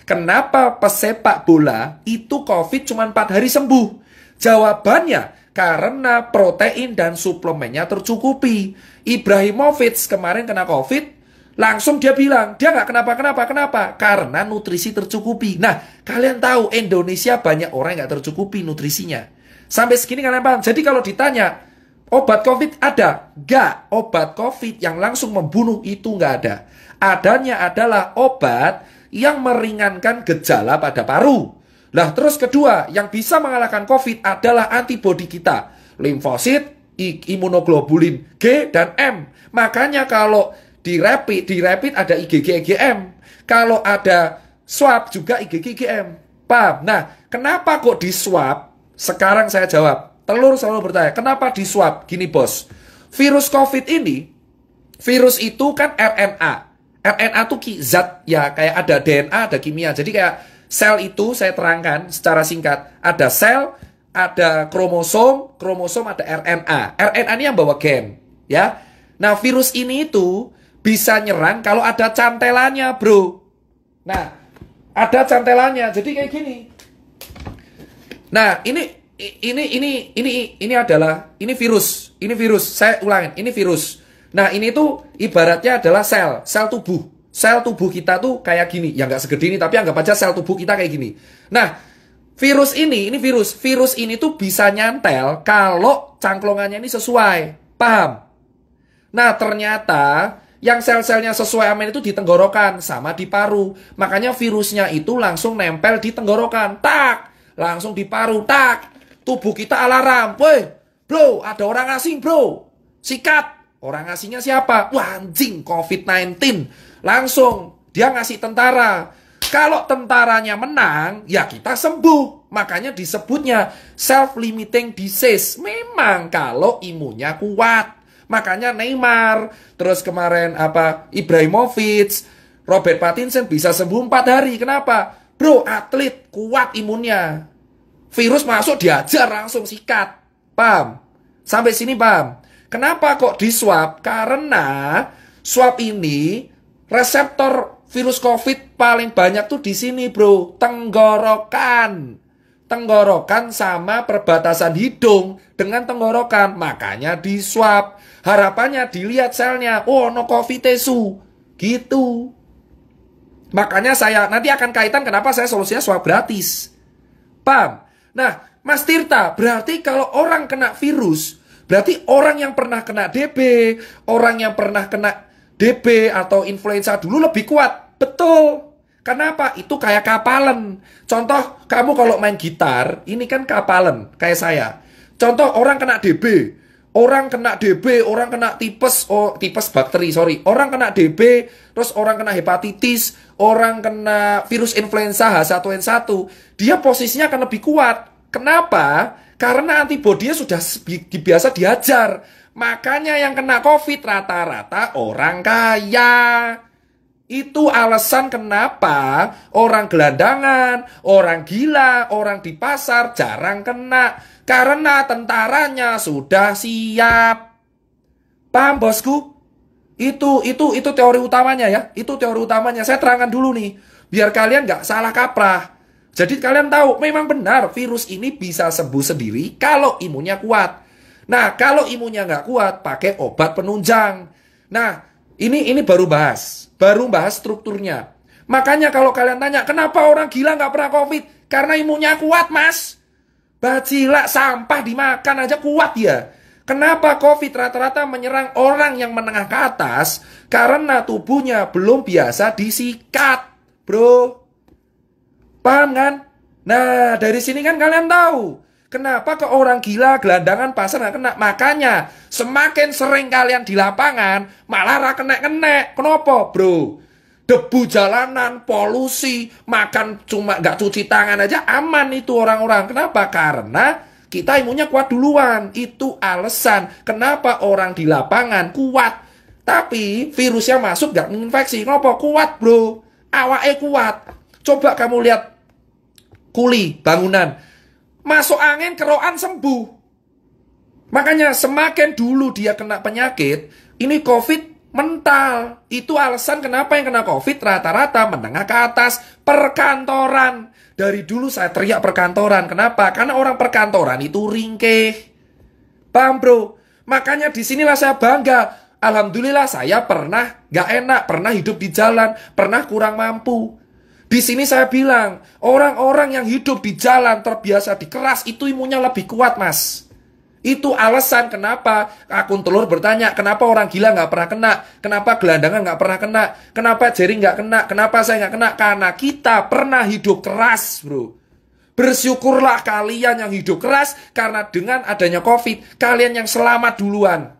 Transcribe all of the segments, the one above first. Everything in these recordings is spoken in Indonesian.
Kenapa pesepak bola itu COVID cuma 4 hari sembuh? Jawabannya, karena protein dan suplemennya tercukupi. Ibrahimovic kemarin kena COVID, langsung dia bilang, dia nggak kenapa? Karena nutrisi tercukupi. Nah, kalian tahu Indonesia banyak orang yang nggak tercukupi nutrisinya. Sampai segini kalian paham? Jadi kalau ditanya, obat COVID ada? Nggak. Obat COVID yang langsung membunuh itu nggak ada. Adanya adalah obat yang meringankan gejala pada paru. Nah, terus kedua, yang bisa mengalahkan COVID adalah antibodi kita. Limfosit, imunoglobulin G dan M. Makanya kalau di rapid ada IgG, IgM. Kalau ada swab juga IgG, IgM. Paham? Nah, kenapa kok di swab? Sekarang saya jawab. Telur selalu bertanya, kenapa di swab? Gini bos, virus COVID ini, virus itu kan RNA. RNA itu zat ya, kayak ada DNA, ada kimia. Jadi kayak sel itu saya terangkan secara singkat. Ada sel, ada kromosom, ada RNA. RNA ini yang bawa gen, ya. Nah, virus ini itu bisa nyerang kalau ada cantelannya, bro. Nah, ada cantelannya. Jadi kayak gini. Nah, ini adalah virus. Ini virus. Saya ulangin, ini virus. Nah, ini tuh ibaratnya adalah sel tubuh. Sel tubuh kita tuh kayak gini. Ya nggak segede ini, tapi anggap aja sel tubuh kita kayak gini. Nah, virus ini virus. Virus ini tuh bisa nyantel kalau cangklongannya ini sesuai. Paham? Nah, ternyata yang sel-selnya sesuai amin itu di tenggorokan sama di paru. Makanya virusnya itu langsung nempel di tenggorokan. Tak! Langsung di paru. Tak! Tubuh kita alarm. Woi, bro, ada orang asing, bro. Sikat! Orang ngasihnya siapa? Wah, anjing, COVID-19. Langsung dia ngasih tentara. Kalau tentaranya menang, ya kita sembuh. Makanya disebutnya self-limiting disease. Memang kalau imunnya kuat. Makanya Neymar, terus kemarin Ibrahimovic, Robert Pattinson bisa sembuh 4 hari. Kenapa? Bro, atlet kuat imunnya. Virus masuk diajar langsung sikat. Paham? Sampai sini paham? Kenapa kok di swab? Karena swab ini reseptor virus COVID paling banyak tuh di sini, bro. Tenggorokan. Tenggorokan sama perbatasan hidung dengan tenggorokan. Makanya di swab. Harapannya dilihat selnya. Oh, no COVID tesu. Gitu. Makanya saya nanti akan kaitan kenapa saya solusinya swab gratis. Paham? Nah, Mas Tirta, berarti kalau orang kena virus, berarti orang yang pernah kena DB, orang yang pernah kena DB atau influenza dulu lebih kuat. Betul. Kenapa? Itu kayak kapalan. Contoh, kamu kalau main gitar, ini kan kapalan, kayak saya. Contoh, orang kena DB. Orang kena DB, orang kena tipes, tipes bakteri, sorry. Orang kena DB, terus orang kena hepatitis, orang kena virus influenza H1N1. Dia posisinya akan lebih kuat. Kenapa? Karena antibodinya sudah biasa diajar. Makanya yang kena COVID rata-rata orang kaya. Itu alasan kenapa orang gelandangan, orang gila, orang di pasar jarang kena. Karena tentaranya sudah siap. Paham bosku? Itu teori utamanya ya. Itu teori utamanya. Saya terangkan dulu nih. Biar kalian nggak salah kaprah. Jadi kalian tahu, memang benar virus ini bisa sembuh sendiri kalau imunnya kuat. Nah, kalau imunnya nggak kuat, pakai obat penunjang. Nah, ini baru bahas strukturnya. Makanya kalau kalian tanya, kenapa orang gila nggak pernah COVID? Karena imunnya kuat, mas. Bacila sampah dimakan aja kuat ya. Kenapa COVID rata-rata menyerang orang yang menengah ke atas? Karena tubuhnya belum biasa disikat, bro. Paham kan? Nah, dari sini kan kalian tahu kenapa ke orang gila, gelandangan, pasar nggak kena. Makanya semakin sering kalian di lapangan, malah kena. Kenapa, bro? Debu jalanan, polusi, makan cuma nggak cuci tangan aja aman itu orang-orang. Kenapa? Karena kita imunnya kuat duluan. Itu alasan kenapa orang di lapangan kuat. Tapi virusnya masuk nggak menginfeksi. Kenapa? Kuat, bro. Awake kuat. Coba kamu lihat kuli bangunan, masuk angin keroan sembuh. Makanya semakin dulu dia kena penyakit, ini COVID Mental. Itu alasan kenapa yang kena COVID rata-rata menengah ke atas. Perkantoran. Dari dulu saya teriak perkantoran. Kenapa? Karena orang perkantoran itu ringkih. Paham bro? Makanya disinilah saya bangga. Alhamdulillah saya pernah gak enak, pernah hidup di jalan, pernah kurang mampu. Di sini saya bilang, orang-orang yang hidup di jalan terbiasa dikeras itu imunnya lebih kuat mas. Itu alasan kenapa akun telur bertanya, kenapa orang gila gak pernah kena, kenapa gelandangan gak pernah kena, kenapa jering gak kena, kenapa saya gak kena. Karena kita pernah hidup keras bro. Bersyukurlah kalian yang hidup keras, karena dengan adanya COVID, kalian yang selamat duluan.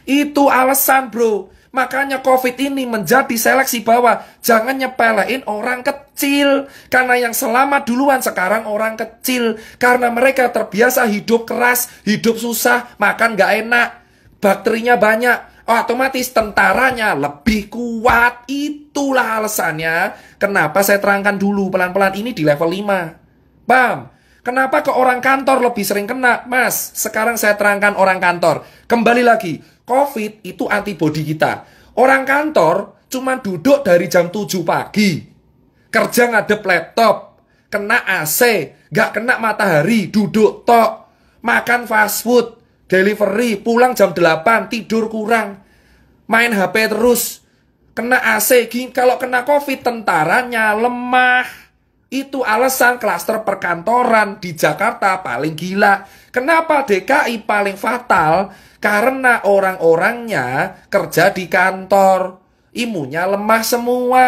Itu alasan bro. Makanya COVID ini menjadi seleksi bahwa jangan nyepelein orang kecil. Karena yang selamat duluan sekarang orang kecil. Karena mereka terbiasa hidup keras, hidup susah, makan gak enak, bakterinya banyak, otomatis tentaranya lebih kuat. Itulah alasannya kenapa saya terangkan dulu pelan-pelan ini di level 5. Paham? Kenapa ke orang kantor lebih sering kena? Mas, sekarang saya terangkan orang kantor. Kembali lagi, COVID itu antibodi kita. Orang kantor cuma duduk dari jam 7 pagi. Kerja ngadep laptop. Kena AC. Gak kena matahari. Duduk tok. Makan fast food. Delivery. Pulang jam 8. Tidur kurang. Main HP terus. Kena AC. Kalau kena COVID tentaranya lemah. Itu alasan klaster perkantoran di Jakarta paling gila. Kenapa DKI paling fatal? Karena orang-orangnya kerja di kantor. Imunnya lemah semua.